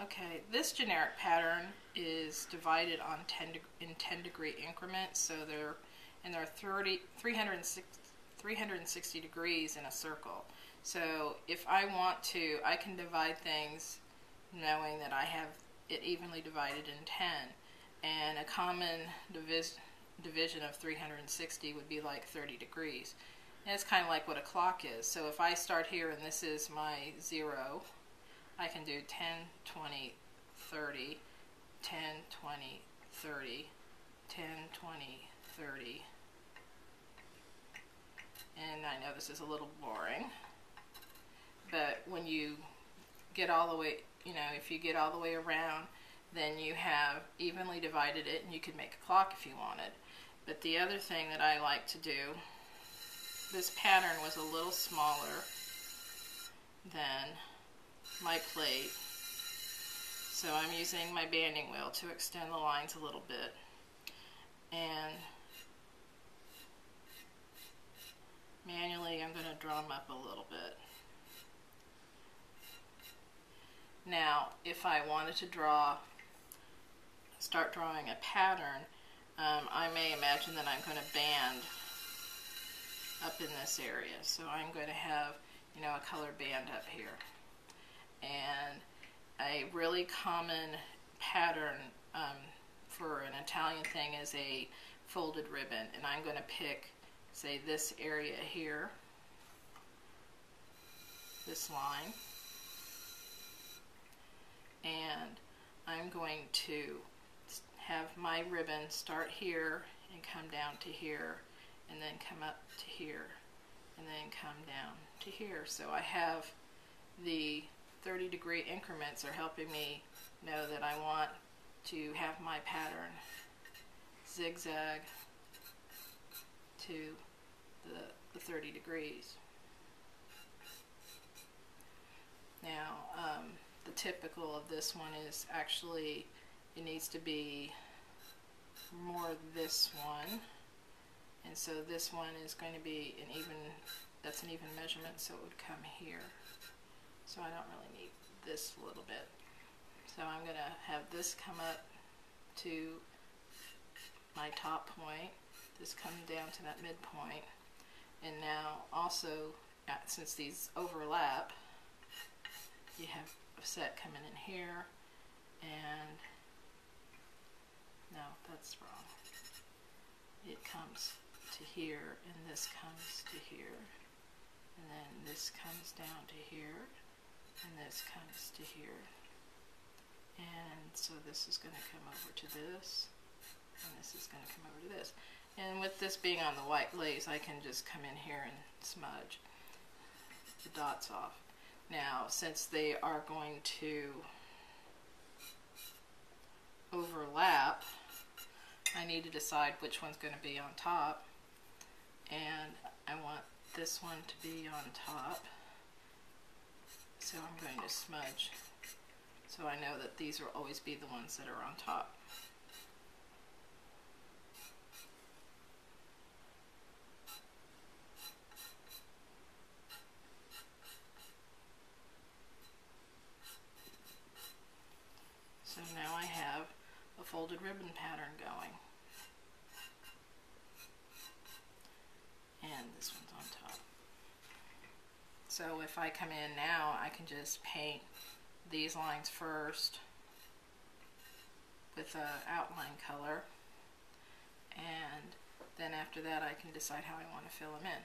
Okay, this generic pattern is divided on 10-degree increments, so they're 360 degrees in a circle. So if I want to, I can divide things knowing that I have it evenly divided in 10, and a common division of 360 would be like 30 degrees. And it's kind of like what a clock is. So if I start here and this is my 0, I can do 10, 20, 30, 10, 20, 30, 10, 20, 30. And I know this is a little boring, but when you get all the way, if you get all the way around, then you have evenly divided it, and you could make a clock if you wanted. But the other thing that I like to do, this pattern was a little smaller than my plate, so I'm using my banding wheel to extend the lines a little bit, and manually I'm going to draw them up a little bit. Now if I wanted to start drawing a pattern, I may imagine that I'm going to band up in this area, so I'm going to have a color band up here. And a really common pattern for an Italian thing is a folded ribbon, and I'm going to pick, say, this area here, this line, and I'm going to have my ribbon start here and come down to here, and then come up to here, and then come down to here. So I have the 30-degree increments are helping me know that I want to have my pattern zigzag to the 30 degrees. Now, the typical of this one is actually, it needs to be more this one, and so this one is going to be that's an even measurement, so it would come here. So I don't really need this a little bit. So I'm going to have this come up to my top point, this comes down to that midpoint, and now also, since these overlap, you have a set coming in here, and no, that's wrong. It comes to here, and this comes to here, and then this comes down to here, and this comes to here, and so this is going to come over to this, and this is going to come over to this. And with this being on the white glaze, I can just come in here and smudge the dots off. Now, since they are going to overlap, I need to decide which one's going to be on top, and I want this one to be on top, so I'm going to smudge so I know that these will always be the ones that are on top. So now I have a folded ribbon pattern going. And this one's on top. So if I come in now, I can just paint these lines first with an outline color, and then after that I can decide how I want to fill them in.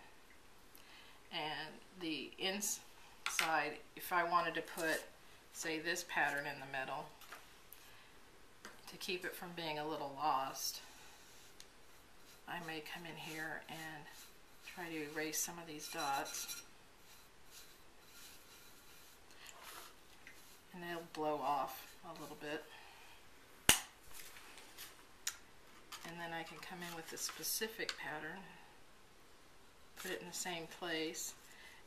And the inside, if I wanted to put, say, this pattern in the middle, to keep it from being a little lost, I may come in here and try to erase some of these dots, and they'll blow off a little bit. And then I can come in with a specific pattern, put it in the same place.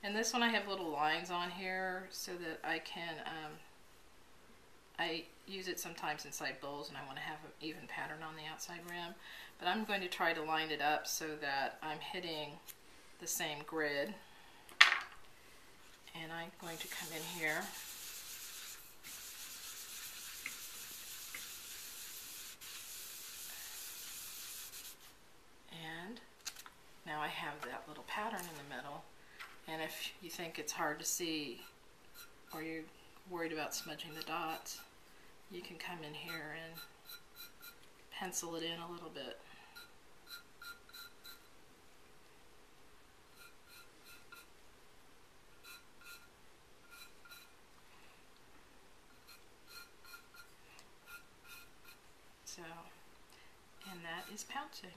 And this one I have little lines on here so that I can, I use it sometimes inside bowls and I want to have an even pattern on the outside rim. But I'm going to try to line it up so that I'm hitting the same grid. And I'm going to come in here Now I have that little pattern in the middle, and if you think it's hard to see or you're worried about smudging the dots, you can come in here and pencil it in a little bit. So, and that is pouncing.